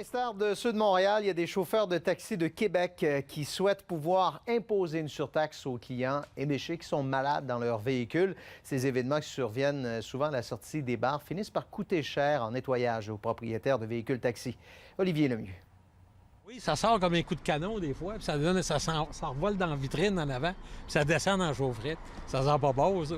l'instar de ceux de Montréal, il y a des chauffeurs de taxi de Québec qui souhaitent pouvoir imposer une surtaxe aux clients éméchés qui sont malades dans leur véhicule. Ces événements qui surviennent souvent à la sortie des bars finissent par coûter cher en nettoyage aux propriétaires de véhicules taxi. Olivier Lemieux. Oui, ça sort comme un coup de canon des fois, puis ça s'envole dans la vitrine en avant, puis ça descend dans la chaufferette. Ça sent pas beau, ça.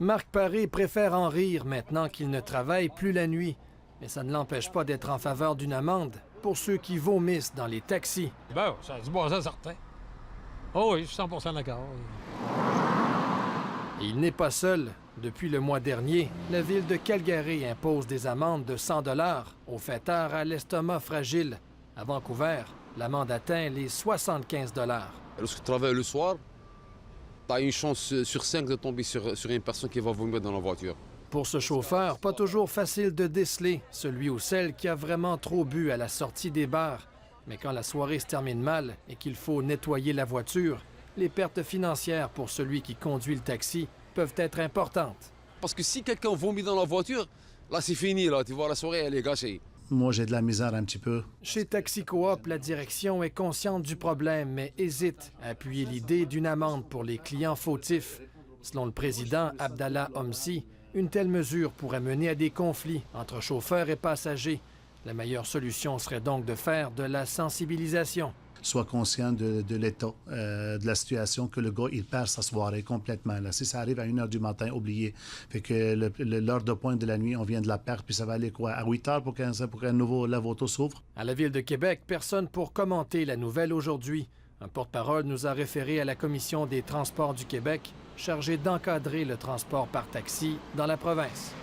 Marc Paré préfère en rire maintenant qu'il ne travaille plus la nuit. Mais ça ne l'empêche pas d'être en faveur d'une amende pour ceux qui vomissent dans les taxis. Bon, ça a du bon sens certain. Oh oui, je suis 100% d'accord. Et il n'est pas seul. Depuis le mois dernier, la ville de Calgary impose des amendes de 100 $ aux fêteurs à l'estomac fragile. À Vancouver, l'amende atteint les 75 $. Lorsque tu travailles le soir, tu as une chance sur 5 de tomber sur une personne qui va vomir dans la voiture. Pour ce chauffeur, pas toujours facile de déceler celui ou celle qui a vraiment trop bu à la sortie des bars. Mais quand la soirée se termine mal et qu'il faut nettoyer la voiture, les pertes financières pour celui qui conduit le taxi peuvent être importantes. Parce que si quelqu'un vomit dans la voiture, là c'est fini, là, tu vois, la soirée elle est gâchée. Moi, j'ai de la misère un petit peu. Chez Taxi Coop, la direction est consciente du problème, mais hésite à appuyer l'idée d'une amende pour les clients fautifs. Selon le président Abdallah Homsi, une telle mesure pourrait mener à des conflits entre chauffeurs et passagers. La meilleure solution serait donc de faire de la sensibilisation. Sois conscient de l'état, de la situation, que le gars, il perd sa soirée complètement. Là. Si ça arrive à 1 h du matin, oubliez. Fait que l'heure de pointe de la nuit, on vient de la perdre, puis ça va aller quoi? À 8 h pour qu'un nouveau lave-auto s'ouvre? À la Ville de Québec, personne pour commenter la nouvelle aujourd'hui. Un porte-parole nous a référé à la Commission des transports du Québec, chargée d'encadrer le transport par taxi dans la province.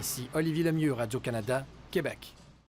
Ici Olivier Lemieux, Radio-Canada, Québec.